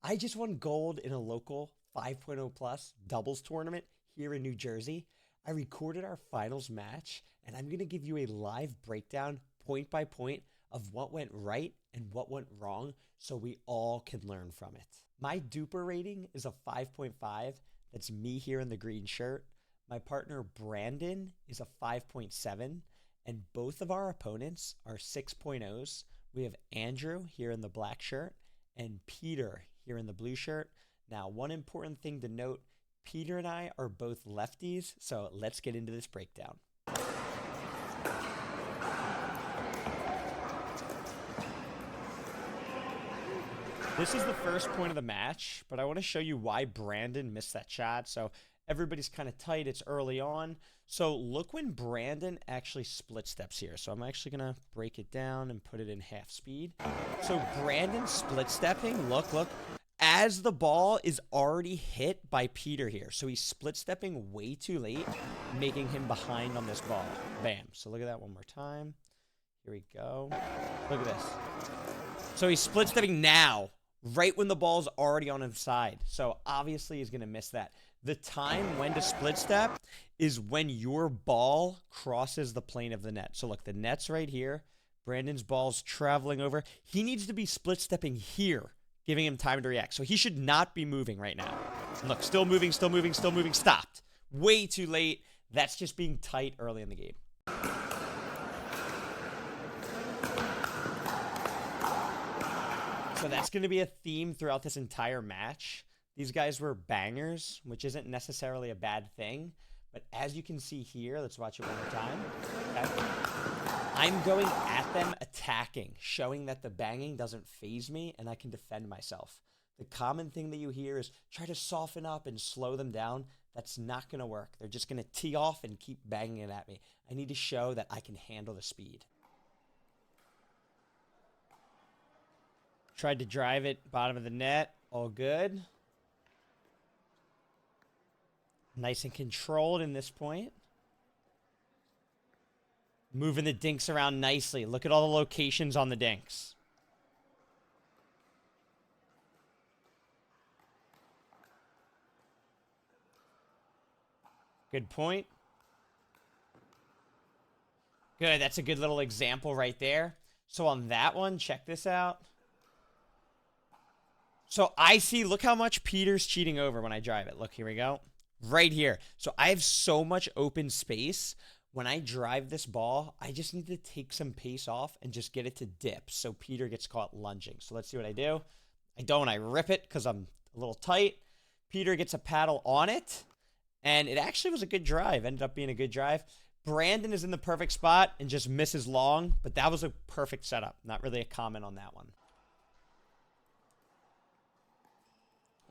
I just won gold in a local 5.0 plus doubles tournament here in New Jersey. I recorded our finals match, and I'm going to give you a live breakdown, point by point, of what went right and what went wrong so we all can learn from it. My DUPR rating is a 5.5. That's me here in the green shirt. My partner Brandon is a 5.7, and both of our opponents are 6.0s. We have Andrew here in the black shirt and Peter here in the blue shirt. Now, one important thing to note, Peter and I are both lefties, so let's get into this breakdown. This is the first point of the match, but I want to show you why Brandon missed that shot. So everybody's kind of tight. It's early on. So look when Brandon actually split steps here. So I'm actually going to break it down and put it in half speed. So Brandon split stepping, look, as the ball is already hit by Peter here. So he's split stepping way too late, making him behind on this ball. Bam. So look at that one more time. Here we go. Look at this. So he's split stepping now, right when the ball's already on his side. So obviously he's going to miss that. The time when to split step is when your ball crosses the plane of the net. So look, the net's right here. Brandon's ball's traveling over. He needs to be split stepping here, giving him time to react. So he should not be moving right now. Look, still moving. Stopped. Way too late. That's just being tight early in the game. So that's going to be a theme throughout this entire match. These guys were bangers, which isn't necessarily a bad thing. But as you can see here, let's watch it one more time. Okay. I'm going at them attacking, showing that the banging doesn't faze me and I can defend myself. The common thing that you hear is try to soften up and slow them down. That's not going to work. They're just going to tee off and keep banging it at me. I need to show that I can handle the speed. Tried to drive it, bottom of the net, all good. Nice and controlled in this point. Moving the dinks around nicely. Look at all the locations on the dinks. Good point. Good, that's a good little example right there. So on that one, check this out. So I see, look how much Peter's cheating over when I drive it. Look, here we go. Right here. So I have so much open space. When I drive this ball, I just need to take some pace off and just get it to dip so Peter gets caught lunging. So let's see what I do. I don't. I rip it because I'm a little tight. Peter gets a paddle on it, and it actually was a good drive. Ended up being a good drive. Brandon is in the perfect spot and just misses long, but that was a perfect setup. Not really a comment on that one.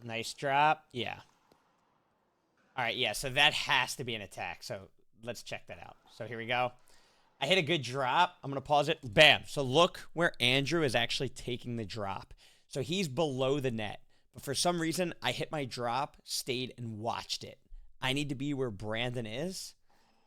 Nice drop. Yeah. All right, yeah, so that has to be an attack. So let's check that out. So here we go. I hit a good drop. I'm going to pause it. Bam. So look where Andrew is actually taking the drop. So he's below the net. But for some reason, I hit my drop, stayed, and watched it. I need to be where Brandon is.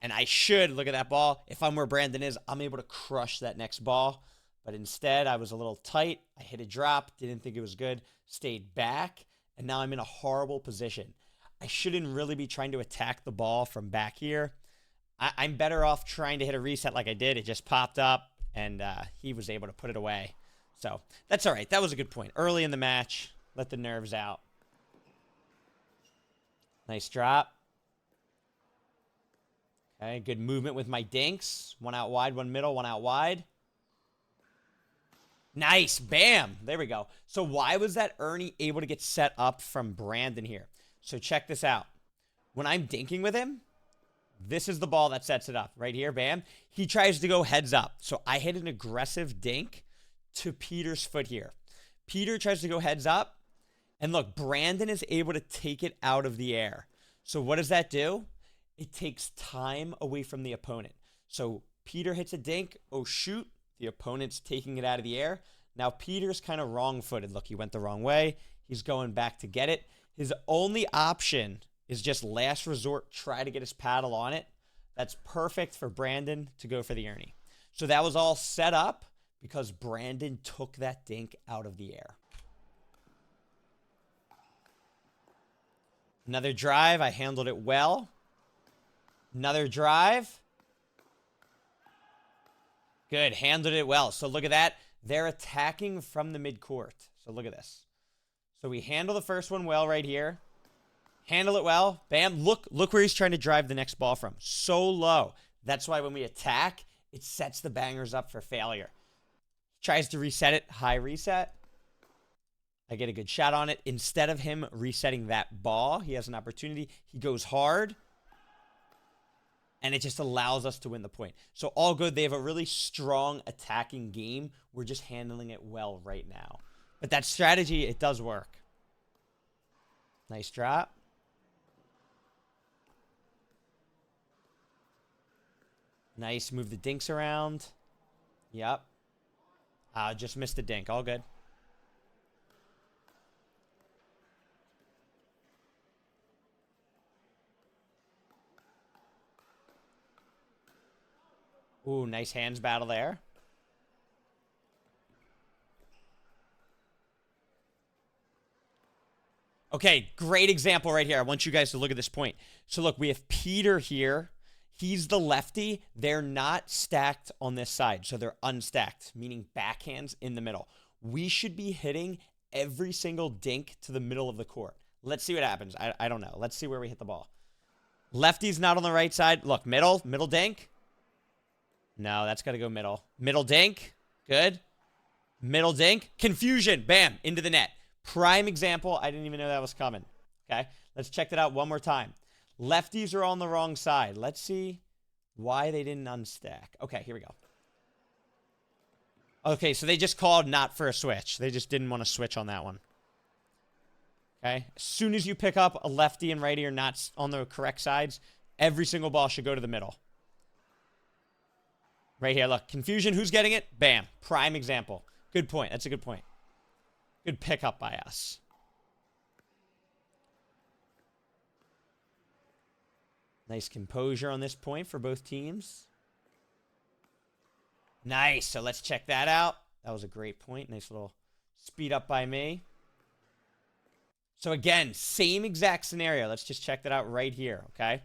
And I should, look at that ball. If I'm where Brandon is, I'm able to crush that next ball. But instead, I was a little tight. I hit a drop. Didn't think it was good. Stayed back. And now I'm in a horrible position. I shouldn't really be trying to attack the ball from back here. I'm better off trying to hit a reset like I did. It just popped up, and he was able to put it away. So that's all right. That was a good point. Early in the match, let the nerves out. Nice drop. Okay, good movement with my dinks. One out wide, one middle, one out wide. Nice. Bam. There we go. So why was that Ernie able to get set up from Brandon here? So check this out. When I'm dinking with him, this is the ball that sets it up. Right here, bam. He tries to go heads up. So I hit an aggressive dink to Peter's foot here. Peter tries to go heads up. And look, Brandon is able to take it out of the air. So what does that do? It takes time away from the opponent. So Peter hits a dink. Oh, shoot. The opponent's taking it out of the air. Now Peter's kind of wrong-footed. Look, he went the wrong way. He's going back to get it. His only option is just last resort, try to get his paddle on it. That's perfect for Brandon to go for the Ernie. So that was all set up because Brandon took that dink out of the air. Another drive. I handled it well. Another drive. Good. Handled it well. So look at that. They're attacking from the midcourt. So look at this. So we handle the first one well right here. Handle it well. Bam. Look where he's trying to drive the next ball from. So low. That's why when we attack, it sets the bangers up for failure. Tries to reset it. High reset. I get a good shot on it. Instead of him resetting that ball, he has an opportunity. He goes hard. And it just allows us to win the point. So all good. They have a really strong attacking game. We're just handling it well right now. But that strategy, it does work. Nice drop. Nice. Move the dinks around. Yep. Just missed the dink. All good. Ooh, nice hands battle there. Okay, great example right here. I want you guys to look at this point. So look, we have Peter here. He's the lefty. They're not stacked on this side, so they're unstacked, meaning backhands in the middle. We should be hitting every single dink to the middle of the court. Let's see what happens. I don't know. Let's see where we hit the ball. Lefty's not on the right side. Look, middle dink. No, that's got to go middle. Middle dink. Good. Middle dink. Confusion. Bam. Into the net. Prime example. I didn't even know that was coming. Okay. Let's check that out one more time. Lefties are on the wrong side. Let's see why they didn't unstack. Okay, here we go. Okay, so they just called not for a switch. They just didn't want to switch on that one. Okay. As soon as you pick up a lefty and righty are not on the correct sides, every single ball should go to the middle. Right here, look. Confusion. Who's getting it? Bam. Prime example. Good point. That's a good point. Good pickup by us. Nice composure on this point for both teams. Nice. So let's check that out. That was a great point. Nice little speed up by me. So again, same exact scenario. Let's just check that out right here, okay?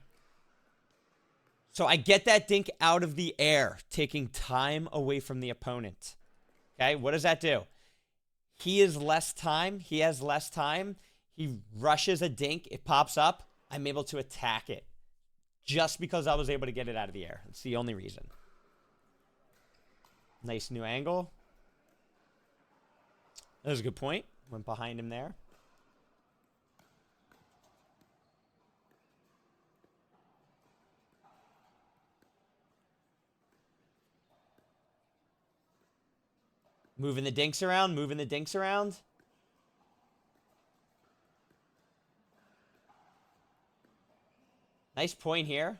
So I get that dink out of the air, taking time away from the opponent. Okay, what does that do? He has less time. He rushes a dink. It pops up. I'm able to attack it just because I was able to get it out of the air. That's the only reason. Nice new angle. That was a good point. Went behind him there. Moving the dinks around, moving the dinks around. Nice point here.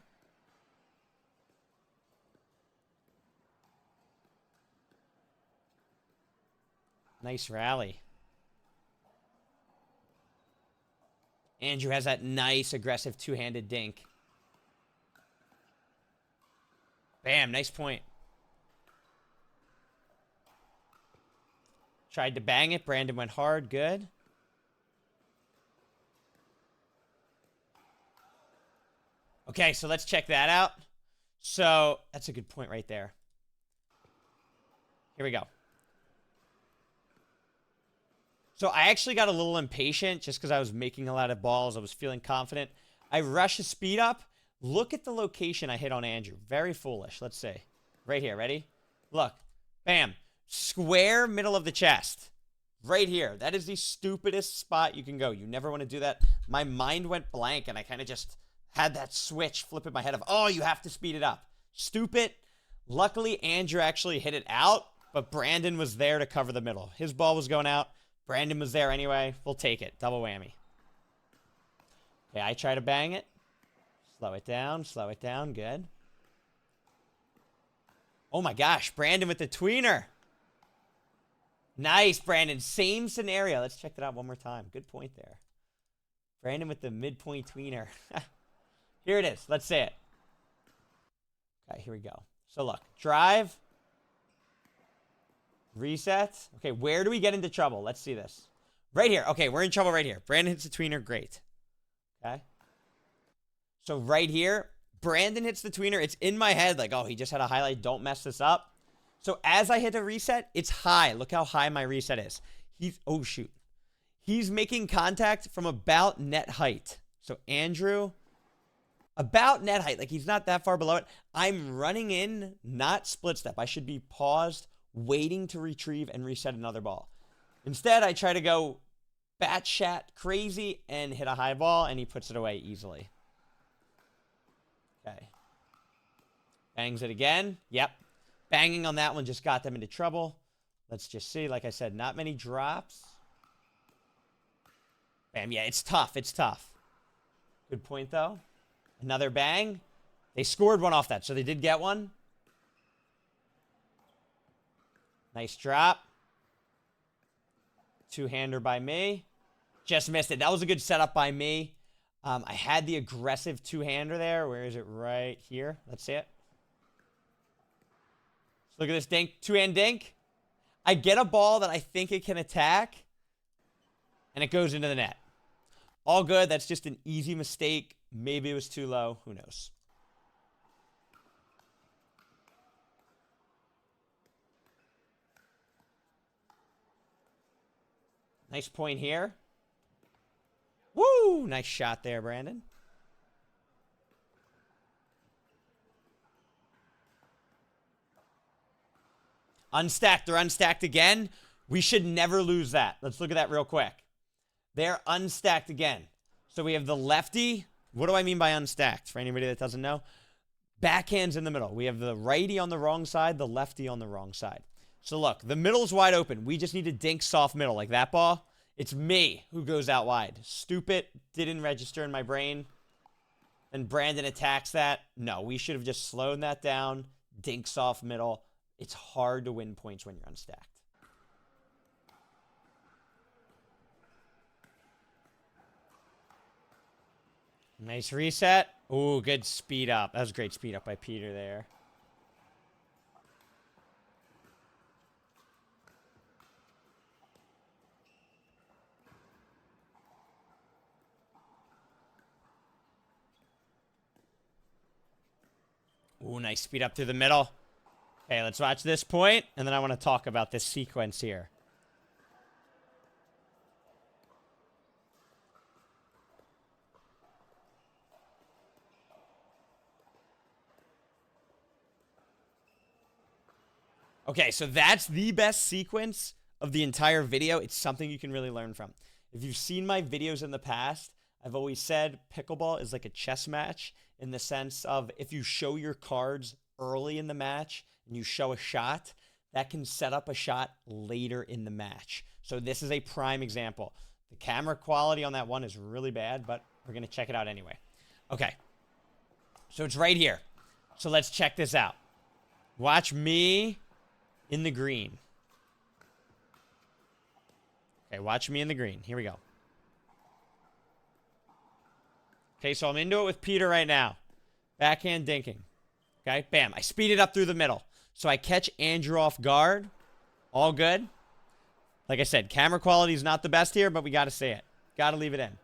Nice rally. Andrew has that nice aggressive two-handed dink. Bam, nice point. Tried to bang it. Brandon went hard. Good. Okay, so let's check that out. So that's a good point right there. Here we go. So I actually got a little impatient just because I was making a lot of balls. I was feeling confident. I rush the speed up. Look at the location I hit on Andrew. Very foolish. Let's see. Right here. Ready? Look. Bam. Square middle of the chest. Right here. That is the stupidest spot you can go. You never want to do that. My mind went blank and I kind of just had that switch flip in my head of, oh, you have to speed it up. Stupid. Luckily, Andrew actually hit it out, but Brandon was there to cover the middle. His ball was going out. Brandon was there anyway. We'll take it. Double whammy. Okay, I try to bang it. Slow it down. Slow it down. Good. Oh my gosh. Brandon with the tweener. Nice, Brandon. Same scenario. Let's check that out one more time. Good point there. Brandon with the midpoint tweener. Here it is. Let's say it. Okay, here we go. So look. Drive. Reset. Okay, where do we get into trouble? Let's see this. Right here. Okay, we're in trouble right here. Brandon hits the tweener. Great. Okay. So right here, Brandon hits the tweener. It's in my head like, oh, he just had a highlight. Don't mess this up. So as I hit a reset, it's high. Look how high my reset is. Oh, shoot. He's making contact from about net height. So Andrew, about net height. Like, he's not that far below it. I'm running in, not split step. I should be paused, waiting to retrieve and reset another ball. Instead, I try to go batshit crazy and hit a high ball, and he puts it away easily. Okay. Bangs it again. Yep. Banging on that one just got them into trouble. Let's just see. Like I said, not many drops. Bam. Yeah, it's tough. It's tough. Good point, though. Another bang. They scored one off that, so they did get one. Nice drop. Two-hander by me. Just missed it. That was a good setup by me. I had the aggressive two-hander there. Where is it? Right here. Let's see it. Look at this dink. Two-hand dink. I get a ball that I think it can attack, and it goes into the net. All good. That's just an easy mistake. Maybe it was too low. Who knows? Nice point here. Woo! Nice shot there, Brandon. Unstacked. They're unstacked again. We should never lose that. Let's look at that real quick. They're unstacked again. So we have the lefty. What do I mean by unstacked? For anybody that doesn't know. Backhand's in the middle. We have the righty on the wrong side, the lefty on the wrong side. So look, the middle's wide open. We just need to dink soft middle like that ball. It's me who goes out wide. Stupid. Didn't register in my brain. And Brandon attacks that. No, we should have just slowed that down. Dink soft middle. It's hard to win points when you're unstacked. Nice reset. Ooh, good speed up. That was a great speed up by Peter there. Ooh, nice speed up through the middle. Okay, let's watch this point, and then I want to talk about this sequence here. Okay, so that's the best sequence of the entire video. It's something you can really learn from. If you've seen my videos in the past, I've always said pickleball is like a chess match in the sense of if you show your cards early in the match and you show a shot, that can set up a shot later in the match. So this is a prime example. The camera quality on that one is really bad, but we're going to check it out anyway. Okay, so it's right here. So let's check this out. Watch me in the green. Okay, watch me in the green. Here we go. Okay, so I'm into it with Peter right now. Backhand dinking. Okay, bam. I speed it up through the middle. So I catch Andrew off guard. All good. Like I said, camera quality is not the best here, but we got to say it. Got to leave it in.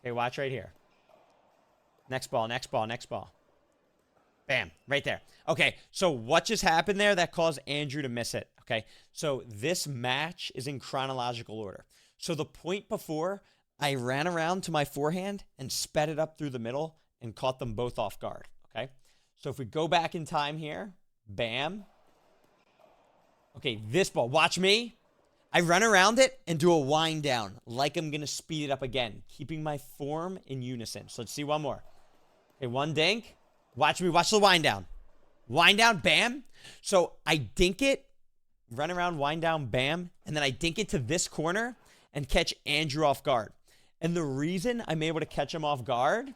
Okay, watch right here. Next ball, next ball, next ball. Bam, right there. Okay, so what just happened there that caused Andrew to miss it? Okay, so this match is in chronological order. So the point before, I ran around to my forehand and sped it up through the middle and caught them both off guard. Okay, so if we go back in time here, bam. Okay, this ball, watch me. I run around it and do a wind down like I'm going to speed it up again, keeping my form in unison. So let's see one more. Okay, one dink. Watch me. Watch the wind down. Wind down, bam. So I dink it, run around, wind down, bam. And then I dink it to this corner and catch Andrew off guard. And the reason I'm able to catch him off guard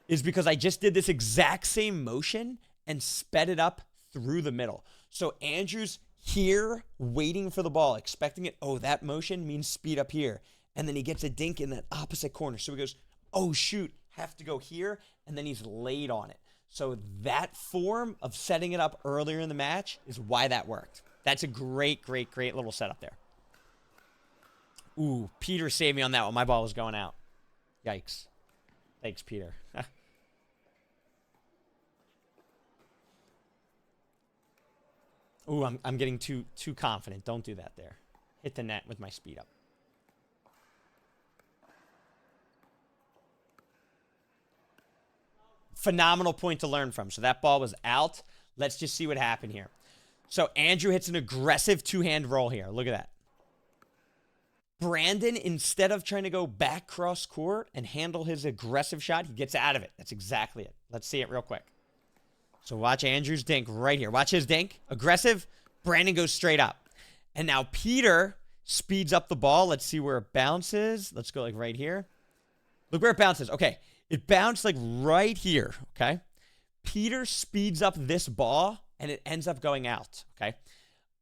is because I just did this exact same motion and sped it up through the middle. So Andrew's here waiting for the ball, expecting it. Oh, that motion means speed up here. And then he gets a dink in that opposite corner. So he goes, oh, shoot, have to go here. And then he's laid on it. So that form of setting it up earlier in the match is why that worked. That's a great, great, great little setup there. Ooh, Peter saved me on that one. My ball was going out. Yikes. Thanks, Peter. Ooh, I'm getting too confident. Don't do that there. Hit the net with my speed up. Phenomenal point to learn from. So that ball was out. Let's just see what happened here. So Andrew hits an aggressive two-hand roll here. Look at that. Brandon, instead of trying to go back cross court and handle his aggressive shot, he gets out of it. That's exactly it. Let's see it real quick. So watch Andrew's dink right here. Watch his dink. Aggressive. Brandon goes straight up. And now Peter speeds up the ball. Let's see where it bounces. Let's go like right here. Look where it bounces. Okay. It bounced like right here. Okay. Peter speeds up this ball and it ends up going out. Okay.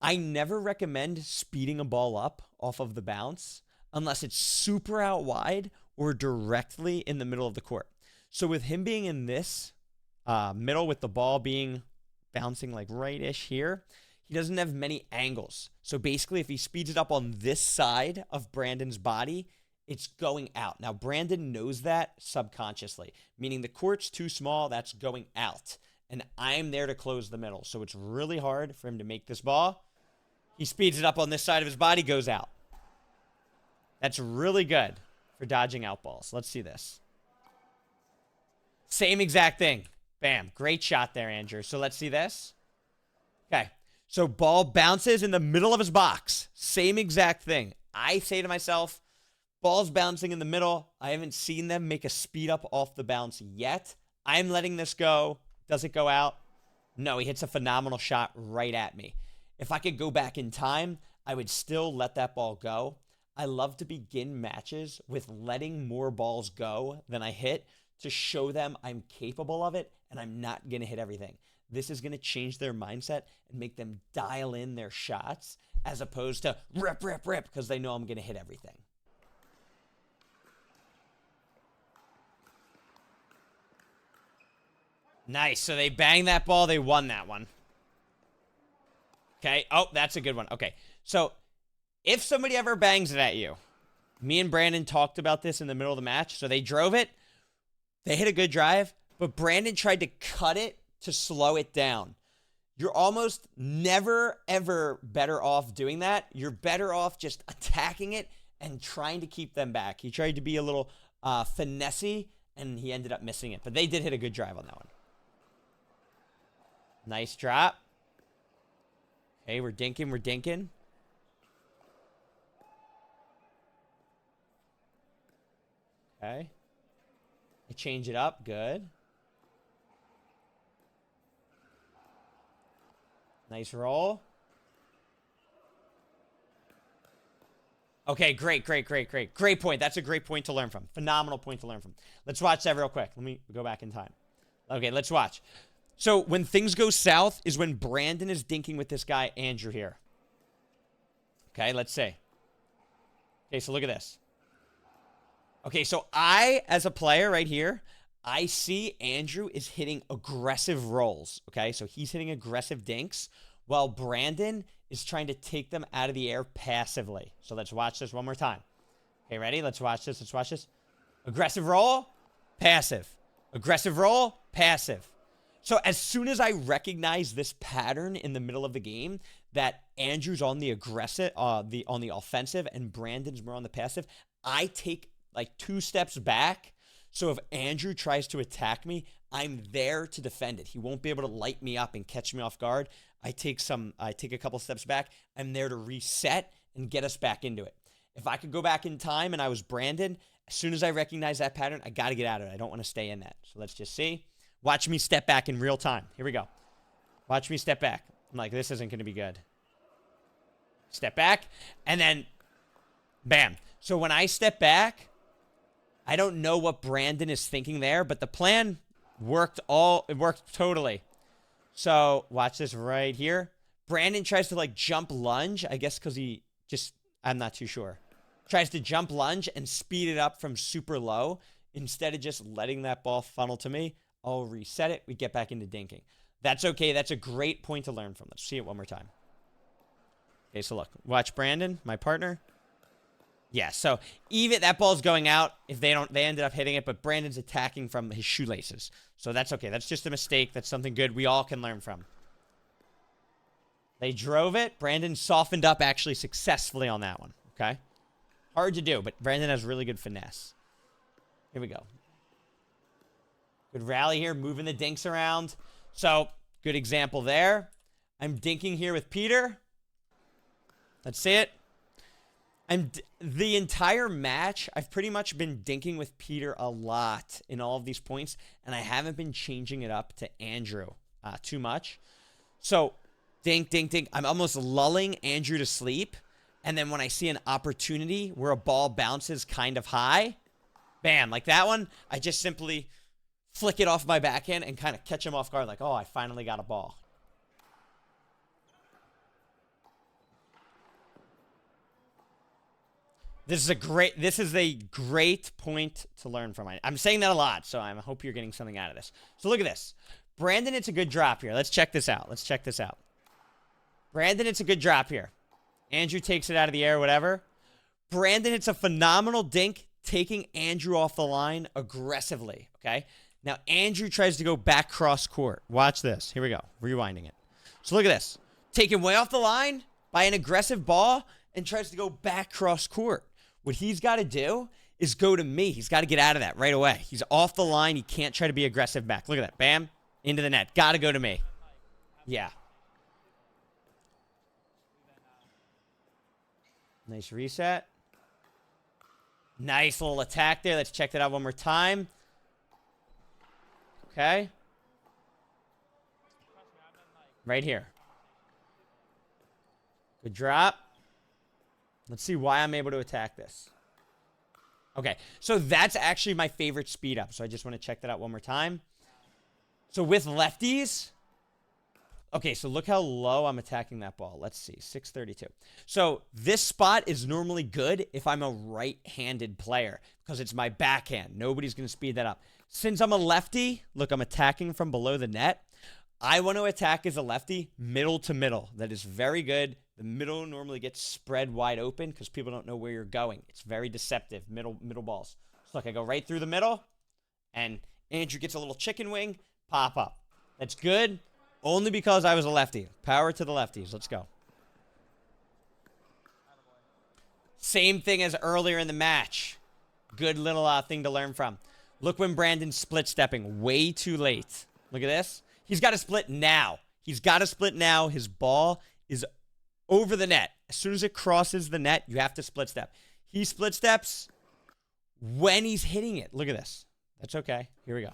I never recommend speeding a ball up off of the bounce unless it's super out wide or directly in the middle of the court. So with him being in this middle with the ball being bouncing like right-ish here, he doesn't have many angles. So basically if he speeds it up on this side of Brandon's body, it's going out. Now Brandon knows that subconsciously, meaning the court's too small, that's going out. And I'm there to close the middle. So it's really hard for him to make this ball. He speeds it up on this side of his body, goes out. That's really good for dodging out balls. Let's see this. Same exact thing. Bam. Great shot there, Andrew. So let's see this. Okay. So ball bounces in the middle of his box. Same exact thing. I say to myself, ball's bouncing in the middle. I haven't seen them make a speed up off the bounce yet. I'm letting this go. Does it go out? No, he hits a phenomenal shot right at me. If I could go back in time, I would still let that ball go. I love to begin matches with letting more balls go than I hit to show them I'm capable of it and I'm not going to hit everything. This is going to change their mindset and make them dial in their shots as opposed to rip, rip, rip because they know I'm going to hit everything. Nice. So they banged that ball. They won that one. Okay. Oh, that's a good one. Okay. So if somebody ever bangs it at you, me and Brandon talked about this in the middle of the match. So they drove it. They hit a good drive, but Brandon tried to cut it to slow it down. You're almost never, ever better off doing that. You're better off just attacking it and trying to keep them back. He tried to be a little finessey, and he ended up missing it. But they did hit a good drive on that one. Nice drop. Okay, we're dinking, we're dinking. Okay. I change it up. Good. Nice roll. Okay, great, great, great, great. Great point. That's a great point to learn from. Phenomenal point to learn from. Let's watch that real quick. Let me go back in time. Okay, let's watch. So when things go south is when Brandon is dinking with this guy, Andrew, here. Okay, let's see. Okay, so look at this. Okay, so I, as a player right here, I see Andrew is hitting aggressive rolls. Okay, so he's hitting aggressive dinks while Brandon is trying to take them out of the air passively. So let's watch this one more time. Okay, ready? Let's watch this. Let's watch this. Aggressive roll, passive. Aggressive roll, passive. So as soon as I recognize this pattern in the middle of the game, that Andrew's on the aggressive, on the offensive, and Brandon's more on the passive, I take like 2 steps back. So if Andrew tries to attack me, I'm there to defend it. He won't be able to light me up and catch me off guard. I take a couple steps back. I'm there to reset and get us back into it. If I could go back in time and I was Brandon, as soon as I recognize that pattern, I got to get out of it. I don't want to stay in that. So let's just see. Watch me step back in real time. Here we go. Watch me step back. I'm like, this isn't going to be good. Step back, and then bam. So when I step back, I don't know what Brandon is thinking there, but the plan worked it worked totally. So watch this right here. Brandon tries to like jump lunge, I guess because I'm not too sure. Tries to jump lunge and speed it up from super low. Instead of just letting that ball funnel to me, I'll reset it. We get back into dinking. That's okay. That's a great point to learn from. Let's see it one more time. Okay, so look. Watch Brandon, my partner. Yeah, so even that ball's going out if they ended up hitting it, but Brandon's attacking from his shoelaces. So that's okay. That's just a mistake. That's something good we all can learn from. They drove it. Brandon softened up actually successfully on that one. Okay. Hard to do, but Brandon has really good finesse. Here we go. Good rally here, moving the dinks around. So, good example there. I'm dinking here with Peter. Let's see it. The entire match, I've pretty much been dinking with Peter a lot in all of these points, and I haven't been changing it up to Andrew too much. So, dink, dink, dink. I'm almost lulling Andrew to sleep, and then when I see an opportunity where a ball bounces kind of high, bam, like that one, I just simply flick it off my backhand and kind of catch him off guard like, oh, I finally got a ball. This is a great point to learn from. I'm saying that a lot, so I hope you're getting something out of this. So look at this. Brandon, it's a good drop here. Let's check this out. Brandon, it's a good drop here. Andrew takes it out of the air, whatever. Brandon, it's a phenomenal dink, taking Andrew off the line aggressively, okay? Now, Andrew tries to go back cross court. Watch this. Here we go. Rewinding it. So look at this. Taken way off the line by an aggressive ball and tries to go back cross court. What he's got to do is go to me. He's got to get out of that right away. He's off the line. He can't try to be aggressive back. Look at that. Bam. Into the net. Got to go to me. Yeah. Nice reset. Nice little attack there. Let's check that out one more time. Okay. Right here. Good drop. Let's see why I'm able to attack this. Okay, so that's actually my favorite speed up. So I just want to check that out one more time. So with lefties, okay, so look how low I'm attacking that ball. Let's see, 632. So this spot is normally good if I'm a right-handed player because it's my backhand. Nobody's going to speed that up. Since I'm a lefty, look, I'm attacking from below the net. I want to attack as a lefty, middle to middle. That is very good. The middle normally gets spread wide open because people don't know where you're going. It's very deceptive, middle balls. So look, I go right through the middle, and Andrew gets a little chicken wing, pop up. That's good, only because I was a lefty. Power to the lefties. Let's go. Same thing as earlier in the match. Good little thing to learn from. Look when Brandon's split stepping way too late. Look at this. He's got to split now. He's got to split now. His ball is over the net. As soon as it crosses the net, you have to split step. He split steps when he's hitting it. Look at this. That's okay. Here we go.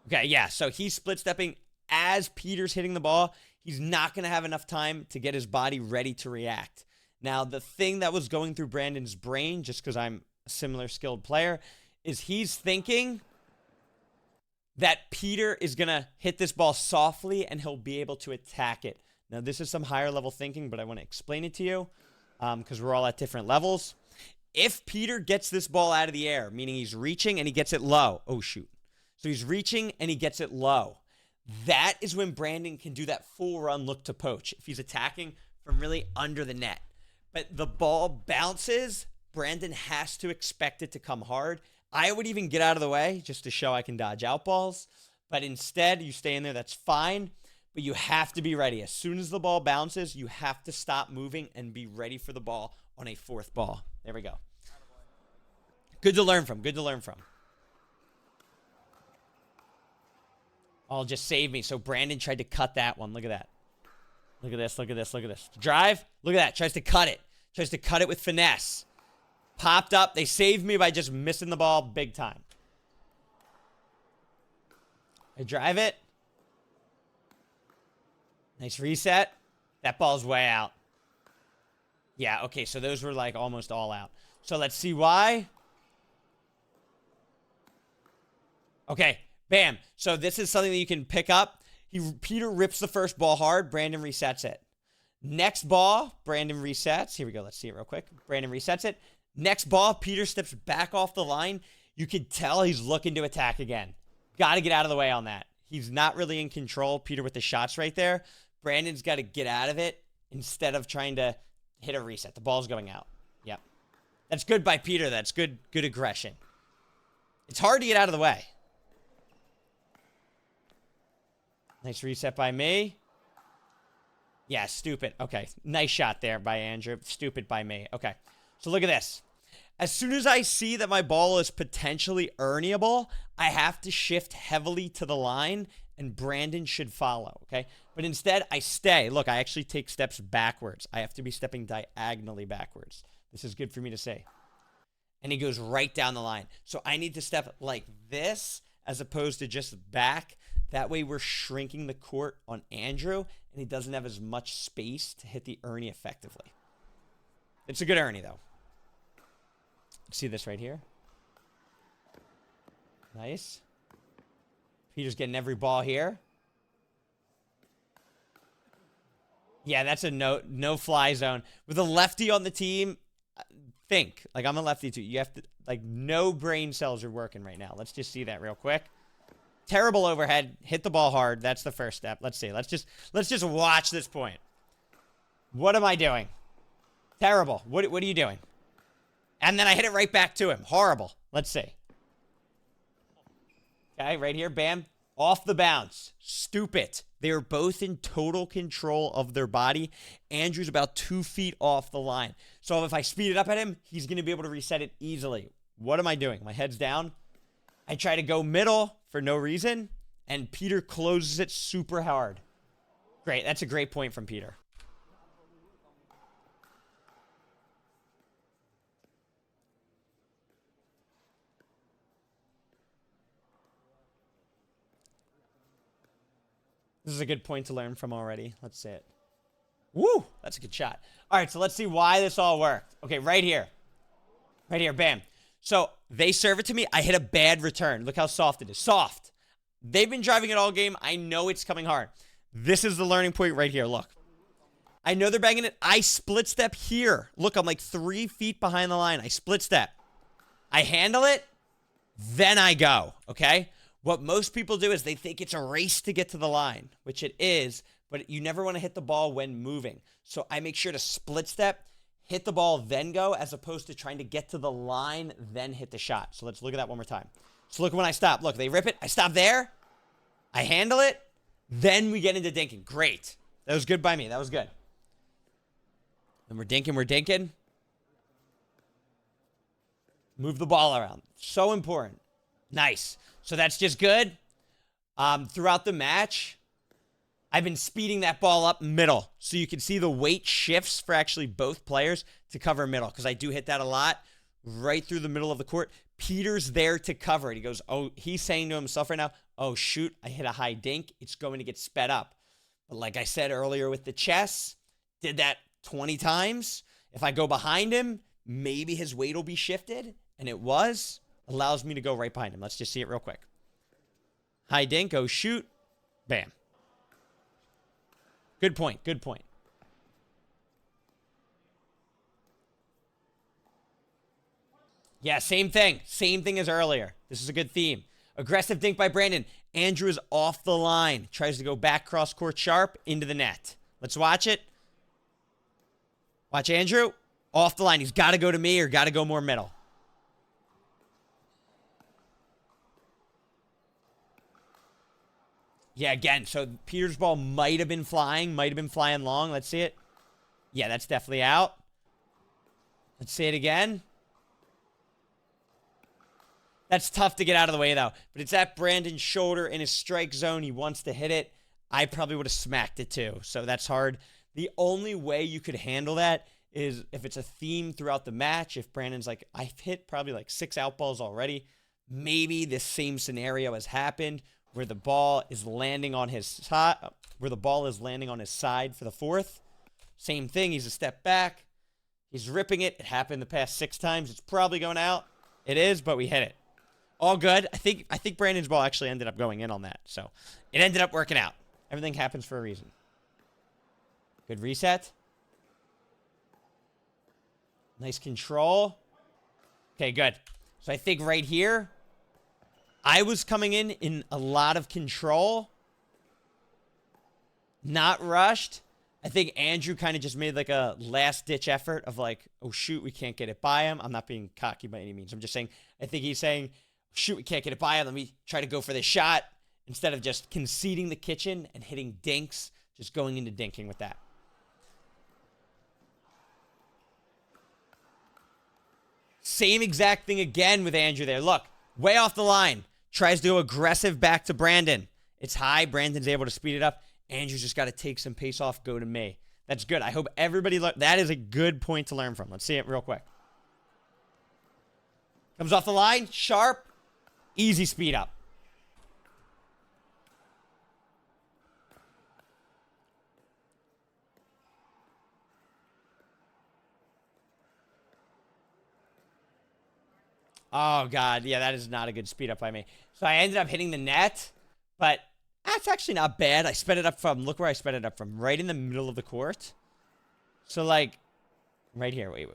Okay, yeah. So he's split stepping as Peter's hitting the ball. He's not going to have enough time to get his body ready to react. Now, the thing that was going through Brandon's brain, just because I'm a similar skilled player, is he's thinking that Peter is going to hit this ball softly and he'll be able to attack it. Now, this is some higher level thinking, but I want to explain it to you because we're all at different levels. If Peter gets this ball out of the air, meaning he's reaching and he gets it low. Oh, shoot. So he's reaching and he gets it low. That is when Brandon can do that full run look to poach if he's attacking from really under the net. But the ball bounces, Brandon has to expect it to come hard. I would even get out of the way just to show I can dodge out balls. But instead, you stay in there, that's fine. But you have to be ready. As soon as the ball bounces, you have to stop moving and be ready for the ball on a fourth ball. There we go. Good to learn from. Good to learn from. Oh, just save me. So Brandon tried to cut that one. Look at that. Look at this. Look at this. Look at this. Drive. Look at that. Tries to cut it. Tries to cut it with finesse. Popped up. They saved me by just missing the ball big time. I drive it. Nice reset. That ball's way out. Yeah, okay, so those were like almost all out. So let's see why. Okay, bam. So this is something that you can pick up. Peter rips the first ball hard. Brandon resets it. Next ball, Brandon resets. Here we go. Let's see it real quick. Brandon resets it. Next ball, Peter steps back off the line. You could tell he's looking to attack again. Got to get out of the way on that. He's not really in control. Peter with the shots right there. Brandon's got to get out of it instead of trying to hit a reset. The ball's going out. Yep. That's good by Peter. That's good aggression. It's hard to get out of the way. Nice reset by me. Yeah, stupid. Okay, nice shot there by Andrew. Stupid by me. Okay, so look at this. As soon as I see that my ball is potentially earnable, I have to shift heavily to the line, and Brandon should follow, okay? But instead, I stay. Look, I actually take steps backwards. I have to be stepping diagonally backwards. This is good for me to say. And he goes right down the line. So I need to step like this as opposed to just back. That way we're shrinking the court on Andrew, and he doesn't have as much space to hit the Ernie effectively. It's a good Ernie, though. See this right here? Nice. Peter's getting every ball here. Yeah, that's a no-fly zone. With a lefty on the team, think. Like, I'm a lefty, too. You have to, like, no brain cells are working right now. Let's just see that real quick. Terrible overhead. Hit the ball hard. That's the first step. Let's see. Let's just watch this point. What am I doing? Terrible. What are you doing? And then I hit it right back to him. Horrible. Let's see. Okay, right here. Bam. Off the bounce. Stupid. They are both in total control of their body. Andrew's about 2 feet off the line. So if I speed it up at him, he's going to be able to reset it easily. What am I doing? My head's down. I try to go middle for no reason, and Peter closes it super hard. Great. That's a great point from Peter. This is a good point to learn from already. Let's see it. Woo! That's a good shot. All right, so let's see why this all worked. Okay, right here. Right here, bam. So they serve it to me. I hit a bad return. Look how soft it is. Soft. They've been driving it all game. I know it's coming hard. This is the learning point right here. Look. I know they're banging it. I split step here. Look, I'm like 3 feet behind the line. I split step. I handle it. Then I go. Okay? What most people do is they think it's a race to get to the line, which it is, but you never want to hit the ball when moving. So I make sure to split step, hit the ball, then go, as opposed to trying to get to the line, then hit the shot. So let's look at that one more time. So look when I stop. Look, they rip it. I stop there. I handle it. Then we get into dinking. Great. That was good by me. That was good. And we're dinking. We're dinking. Move the ball around. So important. Nice. So that's just good. Throughout the match, I've been speeding that ball up middle. So you can see the weight shifts for actually both players to cover middle. Because I do hit that a lot right through the middle of the court. Peter's there to cover it. He goes, oh, he's saying to himself right now, oh, shoot, I hit a high dink. It's going to get sped up. But like I said earlier with the chess, did that 20 times. If I go behind him, maybe his weight will be shifted. And it was. Allows me to go right behind him. Let's just see it real quick. High dink, go shoot. Bam. Good point. Good point. Yeah, same thing. Same thing as earlier. This is a good theme. Aggressive dink by Brandon. Andrew is off the line. Tries to go back cross court sharp into the net. Let's watch it. Watch Andrew. Off the line. He's got to go to me or got to go more middle. Yeah, again, so Peter's ball might have been flying long. Let's see it. Yeah, that's definitely out. Let's see it again. That's tough to get out of the way, though. But it's at Brandon's shoulder in his strike zone. He wants to hit it. I probably would have smacked it, too. So that's hard. The only way you could handle that is if it's a theme throughout the match. If Brandon's like, I've hit probably like 6 outballs already. Maybe this same scenario has happened where the ball is landing on his side, for the fourth. Same thing. He's a step back. He's ripping it. It happened the past 6 times. It's probably going out. It is, but we hit it. All good. I think Brandon's ball actually ended up going in on that. So it ended up working out. Everything happens for a reason. Good reset. Nice control. Okay, good. So I think right here, I was coming in a lot of control. Not rushed. I think Andrew kind of just made like a last ditch effort of like, oh shoot, we can't get it by him. I'm not being cocky by any means. I'm just saying, I think he's saying, shoot, we can't get it by him. Let me try to go for this shot instead of just conceding the kitchen and hitting dinks, just going into dinking with that. Same exact thing again with Andrew there. Look, way off the line. Tries to go aggressive back to Brandon. It's high. Brandon's able to speed it up. Andrew's just got to take some pace off, go to me. That's good. I hope everybody... That is a good point to learn from. Let's see it real quick. Comes off the line. Sharp. Easy speed up. Oh, God. Yeah, that is not a good speed up by me. So I ended up hitting the net, but that's actually not bad. I sped it up from, look where I sped it up from, right in the middle of the court. So, like, right here. Wait.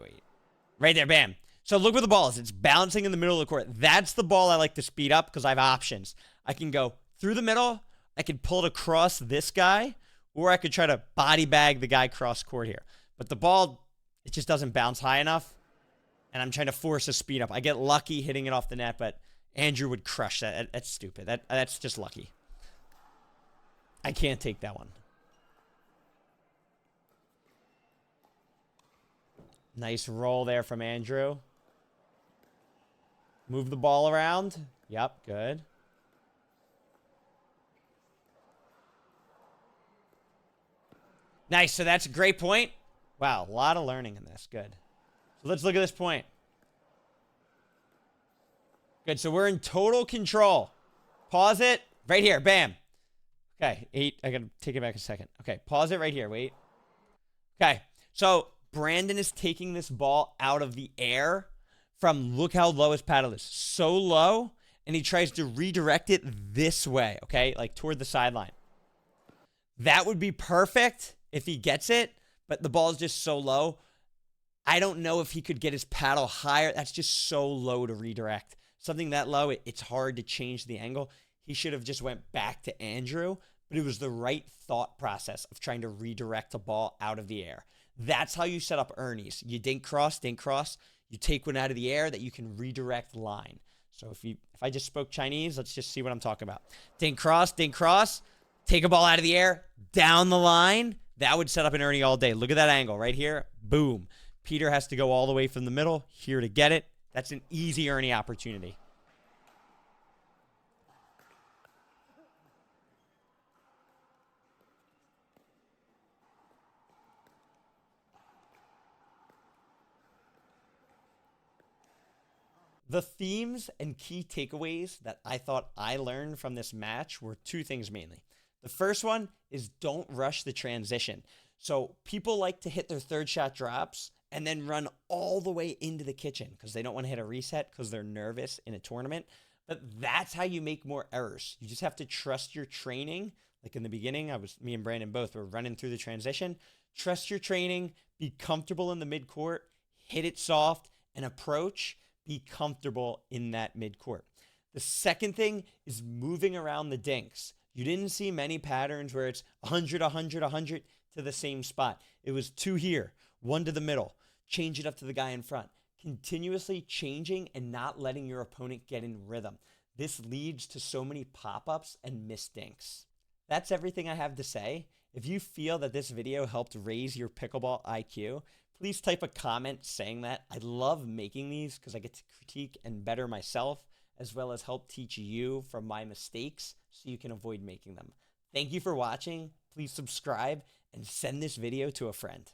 Right there, bam. So look where the ball is. It's bouncing in the middle of the court. That's the ball I like to speed up because I have options. I can go through the middle. I can pull it across this guy, or I could try to body bag the guy cross court here. But the ball, it just doesn't bounce high enough. And I'm trying to force a speed up. I get lucky hitting it off the net, but Andrew would crush that. That's stupid. That's just lucky. I can't take that one. Nice roll there from Andrew. Move the ball around. Yep, good. Nice, so that's a great point. Wow, a lot of learning in this. Good. Let's look at this point. Good, so we're in total control. Pause it. Right here, bam. Okay, 8. I gotta take it back a second. Okay, pause it right here, wait. Okay, so Brandon is taking this ball out of the air from, look how low his paddle is. So low, and he tries to redirect it this way, okay? Like toward the sideline. That would be perfect if he gets it, but the ball is just so low. I don't know if he could get his paddle higher. That's just so low to redirect. Something that low, it's hard to change the angle. He should have just went back to Andrew, but it was the right thought process of trying to redirect a ball out of the air. That's how you set up Ernie's. You dink cross. You take one out of the air that you can redirect line. So if I just spoke Chinese, let's just see what I'm talking about. Dink cross, take a ball out of the air, down the line. That would set up an Ernie all day. Look at that angle right here. Boom. Peter has to go all the way from the middle here to get it. That's an easy Ernie opportunity. The themes and key takeaways that I thought I learned from this match were two things mainly. The first one is don't rush the transition. So people like to hit their third shot drops and then run all the way into the kitchen because they don't want to hit a reset because they're nervous in a tournament. But that's how you make more errors. You just have to trust your training. Like in the beginning, me and Brandon both were running through the transition. Trust your training, be comfortable in the midcourt, hit it soft, and approach. Be comfortable in that midcourt. The second thing is moving around the dinks. You didn't see many patterns where it's 100, 100, 100 to the same spot. It was 2 here, 1 to the middle. Change it up to the guy in front. Continuously changing and not letting your opponent get in rhythm. This leads to so many pop-ups and missed dinks. That's everything I have to say. If you feel that this video helped raise your pickleball IQ, please type a comment saying that. I love making these because I get to critique and better myself, as well as help teach you from my mistakes so you can avoid making them. Thank you for watching. Please subscribe and send this video to a friend.